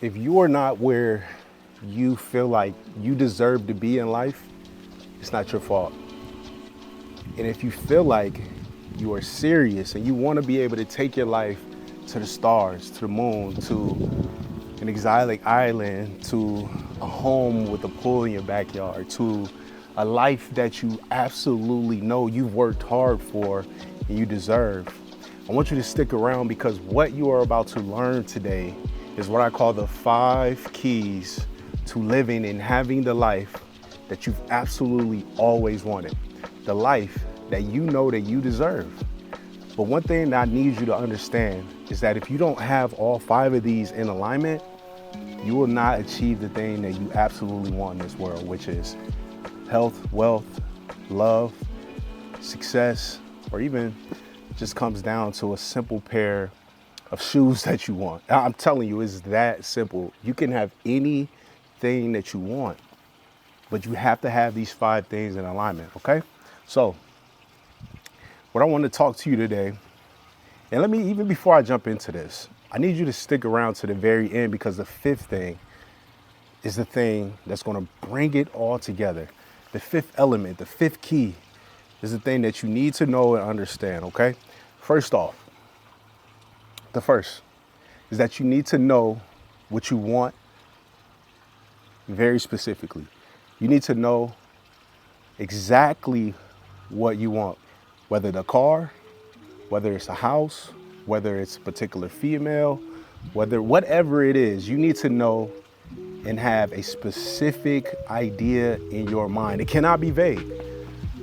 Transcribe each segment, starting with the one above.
if you are not where you feel like you deserve to be in life, it's not your fault. And if you feel like you are serious and you want to be able to take your life to the stars, to the moon, to an exotic island, to a home with a pool in your backyard, to a life that you absolutely know you've worked hard for and you deserve, I want you to stick around, because what you are about to learn today is what I call the 5 keys to living and having the life that you've absolutely always wanted, the life that you know that you deserve. But one thing that I need you to understand is that if you don't have all 5 of these in alignment, you will not achieve the thing that you absolutely want in this world, which is health, wealth, love, success, or even just comes down to a simple pair of shoes that you want. I'm telling you, it's that simple. You can have anything that you want, but you have to have these 5 things in alignment, okay? So what I want to talk to you today, and let me, even before I jump into this, I need you to stick around to the very end, because the 5th thing is the thing that's going to bring it all together. The 5th element, the 5th key, is the thing that you need to know and understand, okay? First off, the first is that you need to know what you want very specifically. You need to know exactly what you want, whether the car, whether it's a house, whether it's a particular female, whatever it is, you need to know and have a specific idea in your mind. It cannot be vague.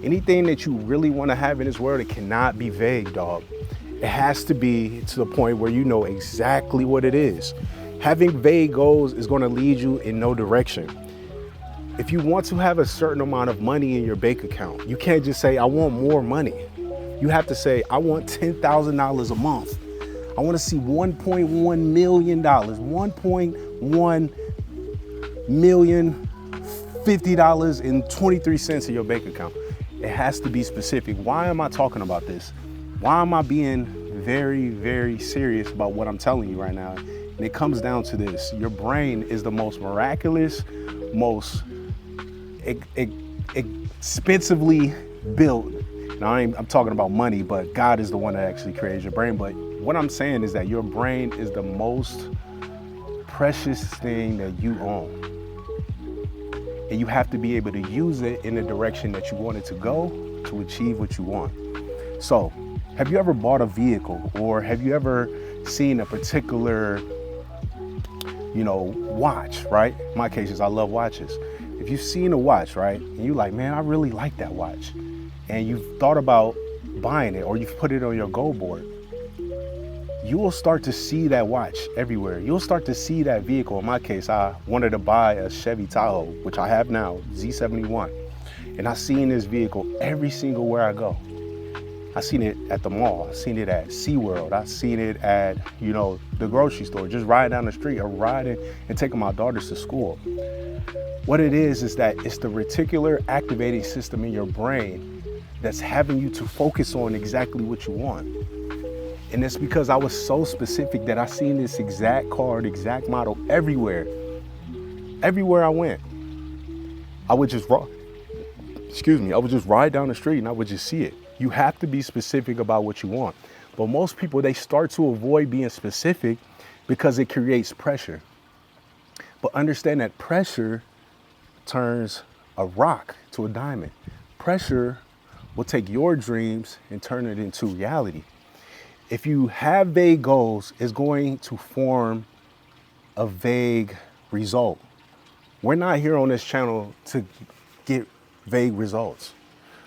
Anything that you really want to have in this world, it cannot be vague, dog. It has to be to the point where you know exactly what it is. Having vague goals is going to lead you in no direction. If you want to have a certain amount of money in your bank account, you can't just say, I want more money. You have to say, I want $10,000 a month. I want to see $1.1 million, $1.1 million, $50.23 in your bank account. It has to be specific. Why am I talking about this? Why am I being very, very serious about what I'm telling you right now? And it comes down to this. Your brain is the most miraculous, most expensively built. Now, I'm talking about money, but God is the one that actually created your brain. But what I'm saying is that your brain is the most precious thing that you own. And you have to be able to use it in the direction that you want it to go to achieve what you want. So, have you ever bought a vehicle, or have you ever seen a particular, watch, right? In my case is I love watches. If you've seen a watch, right, and you're like, man, I really like that watch, and you've thought about buying it, or you've put it on your goal board, you will start to see that watch everywhere. You'll start to see that vehicle. In my case, I wanted to buy a Chevy Tahoe, which I have now, Z71. And I've seen this vehicle every single where I go. I've seen it at the mall. I've seen it at SeaWorld. I've seen it at, the grocery store, just riding down the street, or riding and taking my daughters to school. What it is that it's the reticular activating system in your brain that's having you to focus on exactly what you want. And it's because I was so specific that I seen this exact car, the exact model everywhere. Everywhere I went, I would just ride down the street and I would just see it. You have to be specific about what you want. But most people, they start to avoid being specific because it creates pressure. But understand that pressure turns a rock to a diamond. Pressure will take your dreams and turn it into reality. If you have vague goals, it's going to form a vague result. We're not here on this channel to get vague results.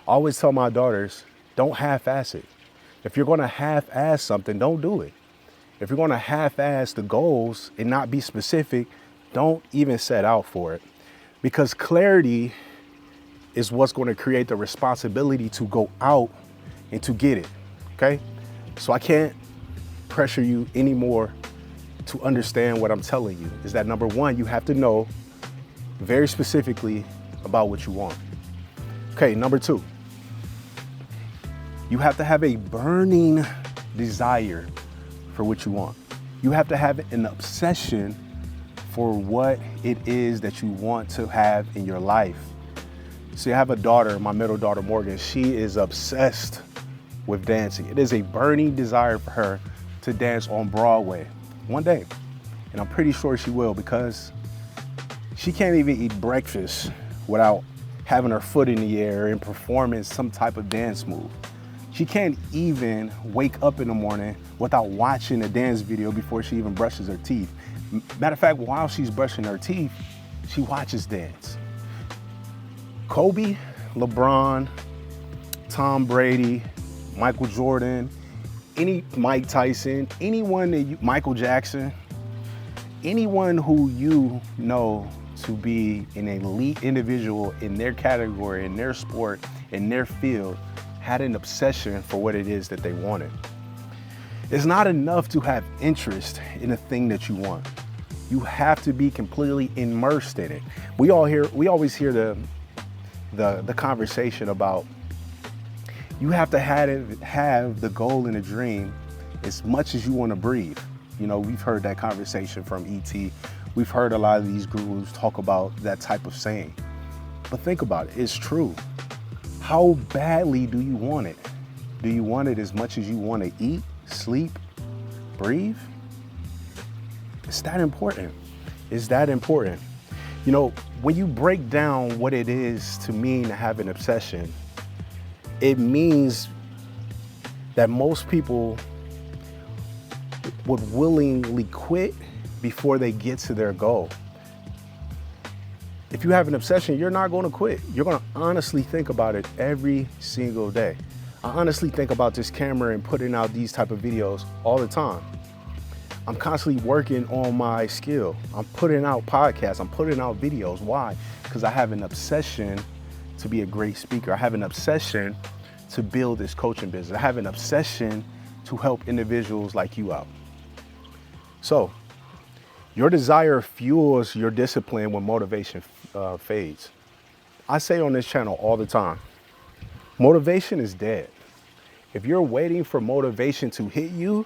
I always tell my daughters, don't half-ass it. If you're going to half-ass something, don't do it. If you're going to half-ass the goals and not be specific, don't even set out for it. Because clarity is what's going to create the responsibility to go out and to get it, okay? So I can't pressure you anymore to understand what I'm telling you. Is that number one, you have to know very specifically about what you want. Okay, number 2, you have to have a burning desire for what you want. You have to have an obsession for what it is that you want to have in your life. So I have a daughter, my middle daughter, Morgan. She is obsessed with dancing. It is a burning desire for her to dance on Broadway one day. And I'm pretty sure she will, because she can't even eat breakfast without having her foot in the air and performing some type of dance move. She can't even wake up in the morning without watching a dance video before she even brushes her teeth. Matter of fact, while she's brushing her teeth, she watches dance. Kobe, LeBron, Tom Brady, Michael Jordan, Mike Tyson, Michael Jackson, anyone who you know to be an elite individual in their category, in their sport, in their field, had an obsession for what it is that they wanted. It's not enough to have interest in a thing that you want. You have to be completely immersed in it. We always hear the conversation about you have to have the goal and the dream as much as you want to breathe. You know, we've heard that conversation from E.T. We've heard a lot of these gurus talk about that type of saying. But think about it, it's true. How badly do you want it? Do you want it as much as you want to eat, sleep, breathe? It's that important. It's that important. You know, when you break down what it is to mean to have an obsession, it means that most people would willingly quit before they get to their goal. If you have an obsession, you're not going to quit. You're going to honestly think about it every single day. I honestly think about this camera and putting out these type of videos all the time. I'm constantly working on my skill. I'm putting out podcasts. I'm putting out videos. Why? Because I have an obsession to be a great speaker. I have an obsession to build this coaching business. I have an obsession to help individuals like you out. So, your desire fuels your discipline when motivation fades. I say on this channel all the time, motivation is dead. If you're waiting for motivation to hit you,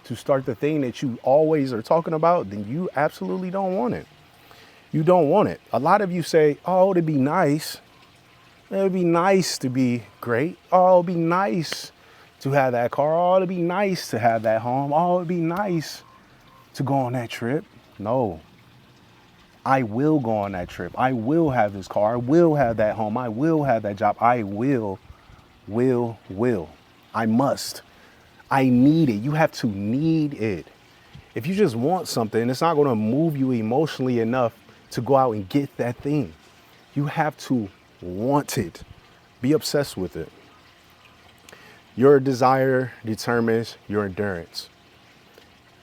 to start the thing that you always are talking about, then you absolutely don't want it. You don't want it. A lot of you say, oh, it'd be nice. It'd be nice to be great. Oh, it'd be nice to have that car. Oh, it'd be nice to have that home. Oh, it'd be nice to go on that trip. No, I will go on that trip. I will have this car. I will have that home. I will have that job. I will. I must. I need it. You have to need it. If you just want something, it's not going to move you emotionally enough to go out and get that thing. You have to want it. Be obsessed with it. Your desire determines your endurance.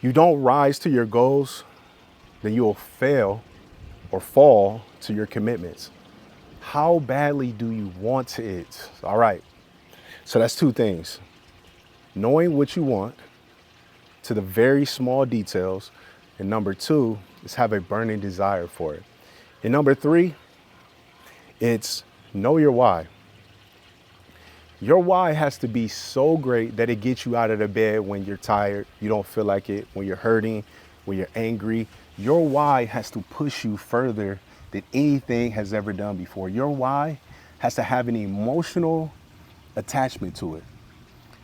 You don't rise to your goals, then you will fail or fall to your commitments. How badly do you want it? All right. So that's two things. Knowing what you want to the very small details. And number two is have a burning desire for it. And number three, it's know your why. Your why has to be so great that it gets you out of the bed when you're tired, you don't feel like it, when you're hurting, when you're angry. Your why has to push you further than anything has ever done before. Your why has to have an emotional attachment to it.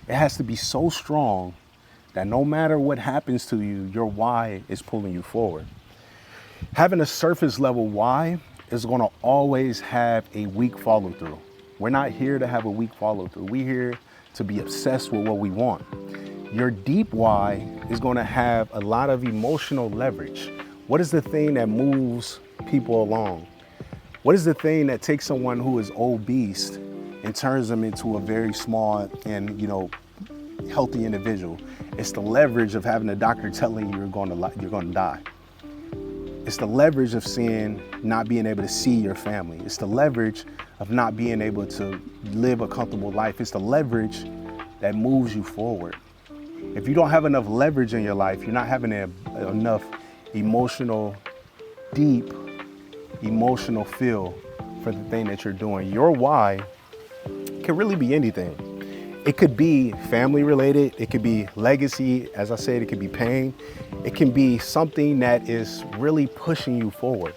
It has to be so strong that no matter what happens to you, your why is pulling you forward. Having a surface level why is going to always have a weak follow through. We're not here to have a weak follow through. We're here to be obsessed with what we want. Your deep why is going to have a lot of emotional leverage. What is the thing that moves people along? What is the thing that takes someone who is obese and turns them into a very small and, healthy individual? It's the leverage of having a doctor telling you you're going to die. It's the leverage of not being able to see your family. It's the leverage of not being able to live a comfortable life. It's the leverage that moves you forward. If you don't have enough leverage in your life, you're not having enough deep emotional feel for the thing that you're doing. Your why can really be anything. It could be family related. It could be legacy. As I said, it could be pain. It can be something that is really pushing you forward.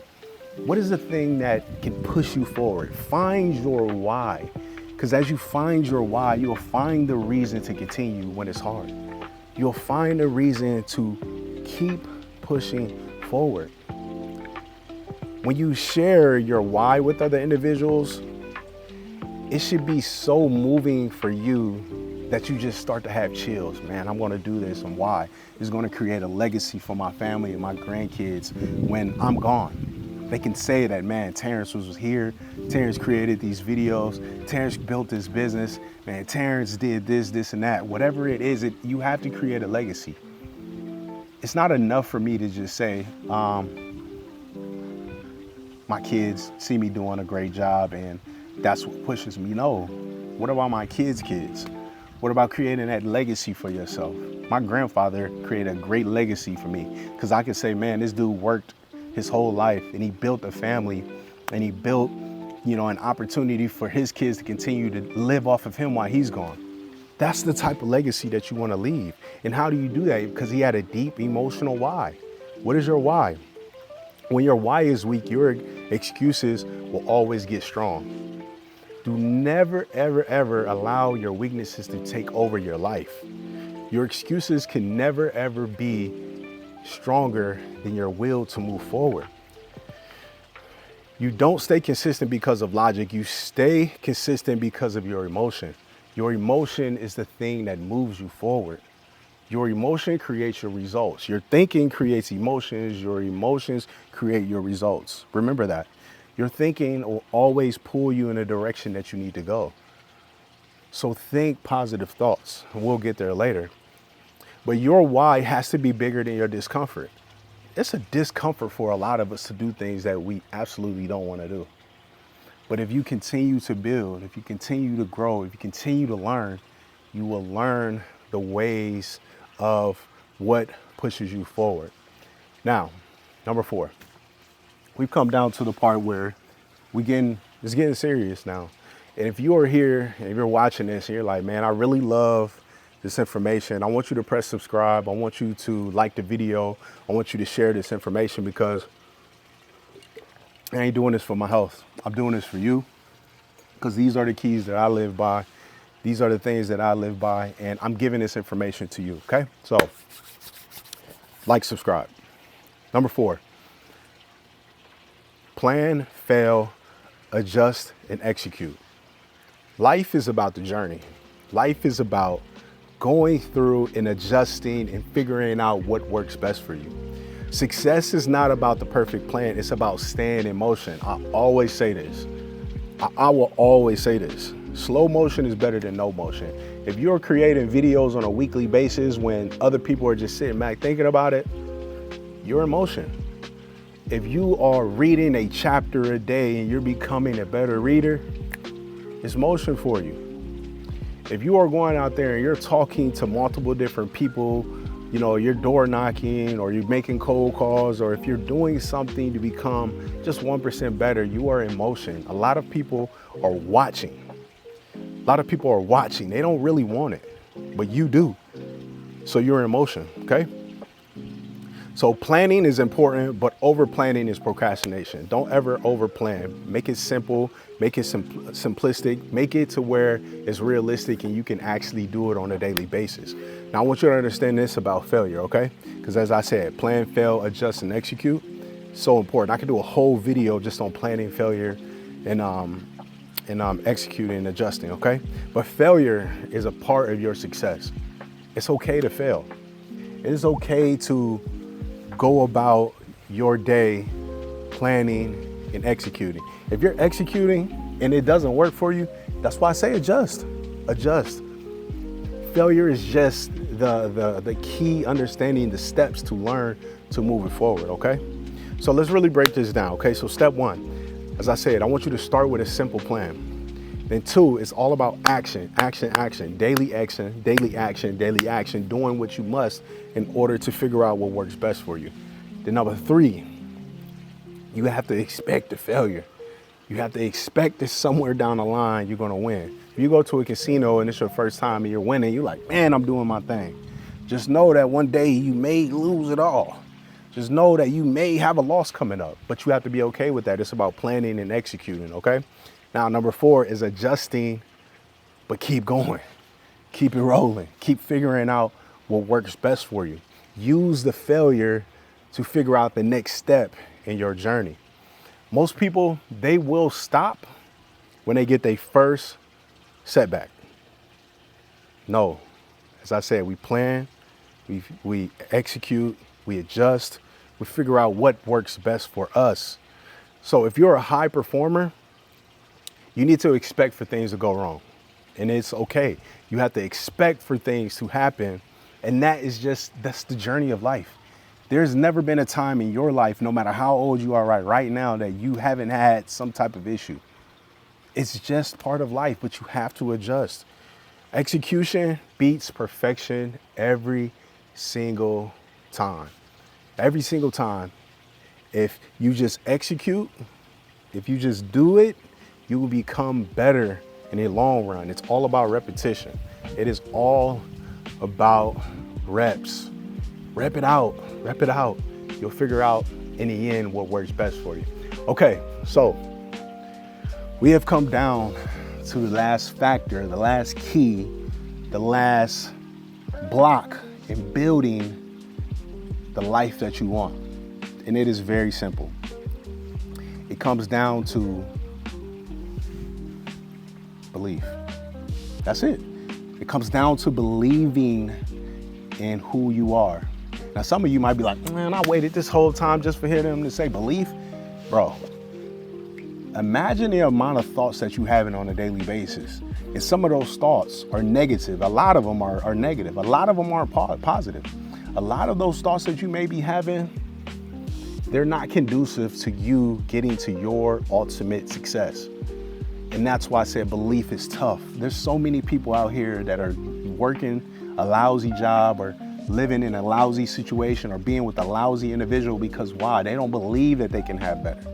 What is the thing that can push you forward? Find your why. Because as you find your why, you'll find the reason to continue when it's hard. You'll find a reason to keep pushing forward. When you share your why with other individuals, it should be so moving for you that you just start to have chills. Man, I'm gonna do this, and why? It's gonna create a legacy for my family and my grandkids when I'm gone. They can say that, man, Terrence was here, Terrence created these videos, Terrence built this business, man, Terrence did this, this, and that. Whatever it is, you have to create a legacy. It's not enough for me to just say, my kids see me doing a great job and that's what pushes me. No, what about my kids' kids? What about creating that legacy for yourself? My grandfather created a great legacy for me because I could say, man, this dude worked his whole life and he built a family and he built, an opportunity for his kids to continue to live off of him while he's gone. That's the type of legacy that you want to leave. And how do you do that? Because he had a deep emotional why. What is your why? When your why is weak, your excuses will always get strong. Do never, ever, ever allow your weaknesses to take over your life. Your excuses can never, ever be stronger than your will to move forward. You don't stay consistent because of logic. You stay consistent because of your emotion. Your emotion is the thing that moves you forward. Your emotion creates your results. Your thinking creates emotions. Your emotions create your results. Remember that. Your thinking will always pull you in a direction that you need to go. So think positive thoughts, and we'll get there later. But your why has to be bigger than your discomfort. It's a discomfort for a lot of us to do things that we absolutely don't want to do. But if you continue to build, if you continue to grow, if you continue to learn, you will learn the ways of what pushes you forward. Now, number 4, we've come down to the part where it's getting serious now. And if you are here and if you're watching this and you're like, man, I really love this information, I want you to press subscribe. I want you to like the video. I want you to share this information because I ain't doing this for my health. I'm doing this for you because these are the keys that I live by. These are the things that I live by, and I'm giving this information to you, okay? So, like, subscribe. Number 4, plan, fail, adjust, and execute. Life is about the journey. Life is about going through and adjusting and figuring out what works best for you. Success is not about the perfect plan. It's about staying in motion. I always say this. I will always say this. Slow motion is better than no motion. If you're creating videos on a weekly basis when other people are just sitting back thinking about it, you're in motion. If you are reading a chapter a day and you're becoming a better reader, it's motion for you. If you are going out there and you're talking to multiple different people, you're door knocking or you're making cold calls, or if you're doing something to become just 1% better, you are in motion. A lot of people are watching. They don't really want it, but you do. So you're in motion, okay? So planning is important, but over planning is procrastination. Don't ever over plan. Make it simple, make it simplistic, make it to where it's realistic and you can actually do it on a daily basis. Now I want you to understand this about failure, okay? Because as I said, plan, fail, adjust, and execute. So important. I could do a whole video just on planning, failure, and executing and adjusting, okay? But failure is a part of your success. It's okay to fail. It is okay to go about your day planning and executing. If you're executing and it doesn't work for you, that's why I say adjust. Failure is just the key understanding the steps to learn to move it forward, okay? So let's really break this down, okay? So step 1, as I said, I want you to start with a simple plan. Then 2, it's all about action, daily action, doing what you must in order to figure out what works best for you. Then number 3, you have to expect the failure. You have to expect that somewhere down the line, you're gonna win. If you go to a casino and it's your first time and you're winning, you're like, man, I'm doing my thing. Just know that one day you may lose it all. Just know that you may have a loss coming up, but you have to be okay with that. It's about planning and executing, okay? Now, number 4 is adjusting, but keep going. Keep it rolling. Keep figuring out what works best for you. Use the failure to figure out the next step in your journey. Most people, they will stop when they get their first setback. No, as I said, we plan, we execute, we adjust, we figure out what works best for us. So if you're a high performer, you need to expect for things to go wrong. And it's okay. You have to expect for things to happen. And that's the journey of life. There's never been a time in your life, no matter how old you are right now, that you haven't had some type of issue. It's just part of life, but you have to adjust. Execution beats perfection every single time. Every single time. If you just execute, if you just do it, you will become better in the long run. It's all about repetition. It is all about reps. Rep it out, rep it out. You'll figure out in the end what works best for you. Okay, so we have come down to the last factor, the last key, the last block in building the life that you want. And it is very simple. It comes down to belief. That's it. It comes down to believing in who you are. Now, some of you might be like, man, I waited this whole time just for them to say belief. Bro, imagine the amount of thoughts that you having on a daily basis. And some of those thoughts are negative. A lot of them are negative. A lot of them are positive. A lot of those thoughts that you may be having, they're not conducive to you getting to your ultimate success. And that's why I said belief is tough. There's so many people out here that are working a lousy job or living in a lousy situation or being with a lousy individual because why? They don't believe that they can have better.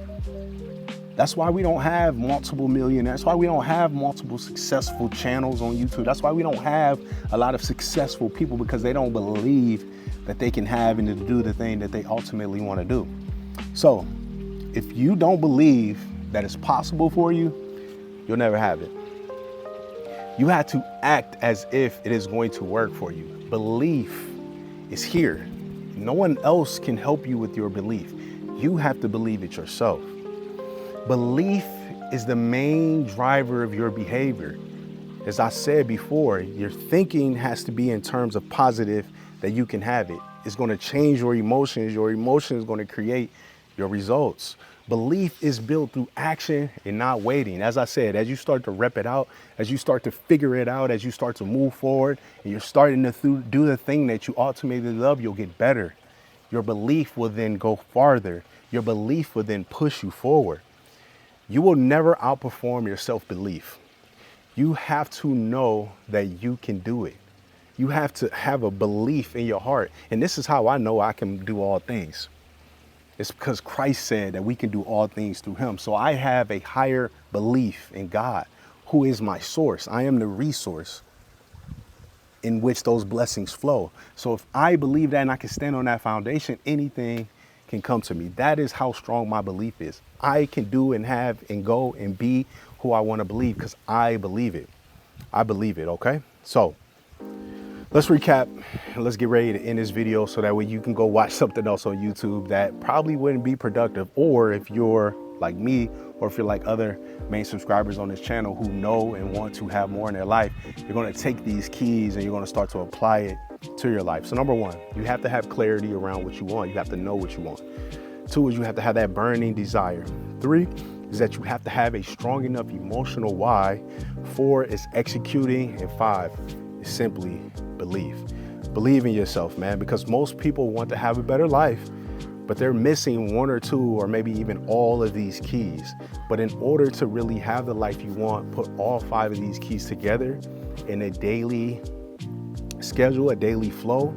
That's why we don't have multiple millionaires. That's why we don't have multiple successful channels on YouTube. That's why we don't have a lot of successful people, because they don't believe that they can have and to do the thing that they ultimately want to do. So if you don't believe that it's possible for you, you'll never have it. You have to act as if it is going to work for you. Belief is here. No one else can help you with your belief. You have to believe it yourself. Belief is the main driver of your behavior. As I said before, your thinking has to be in terms of positive, that you can have it. It's going to change your emotions. Your emotion is going to create your results. Belief is built through action and not waiting. As I said, as you start to rep it out, as you start to figure it out, as you start to move forward, and you're starting to do the thing that you ultimately love, you'll get better. Your belief will then go farther. Your belief will then push you forward. You will never outperform your self-belief. You have to know that you can do it. You have to have a belief in your heart. And this is how I know I can do all things. It's because Christ said that we can do all things through him. So I have a higher belief in God, who is my source. I am the resource in which those blessings flow. So if I believe that and I can stand on that foundation, anything can come to me. That is how strong my belief is. I can do and have and go and be who I want to believe because I believe it. I believe it, okay? So let's recap and let's get ready to end this video so that way you can go watch something else on YouTube that probably wouldn't be productive. Or if you're like me, or if you're like other main subscribers on this channel who know and want to have more in their life, you're going to take these keys and you're going to start to apply it to your life. So number one, you have to have clarity around what you want. You have to know what you want. Two is you have to have that burning desire. Three is that you have to have a strong enough emotional why. Four is executing. And five is simply believe. Believe in yourself, man, because most people want to have a better life, but they're missing one or two or maybe even all of these keys. But in order to really have the life you want, put all five of these keys together in a daily schedule, a daily flow,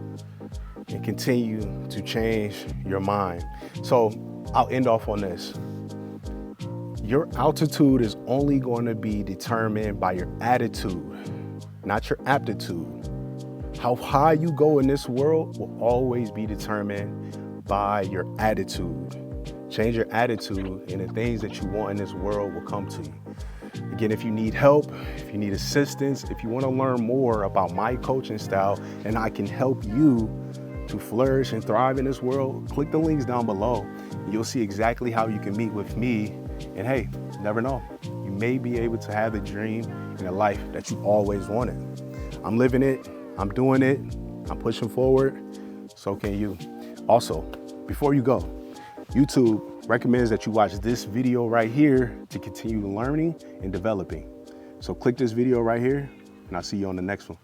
and continue to change your mind. So I'll end off on this. Your altitude is only going to be determined by your attitude, not your aptitude. How high you go in this world will always be determined by your attitude. Change your attitude, and the things that you want in this world will come to you. Again, if you need help, if you need assistance, if you want to learn more about my coaching style and I can help you to flourish and thrive in this world, click the links down below. You'll see exactly how you can meet with me. And hey, never know, you may be able to have the dream and the life that you always wanted. I'm living it, I'm doing it, I'm pushing forward, so can you. Also, before you go, YouTube recommends that you watch this video right here to continue learning and developing. So click this video right here, and I'll see you on the next one.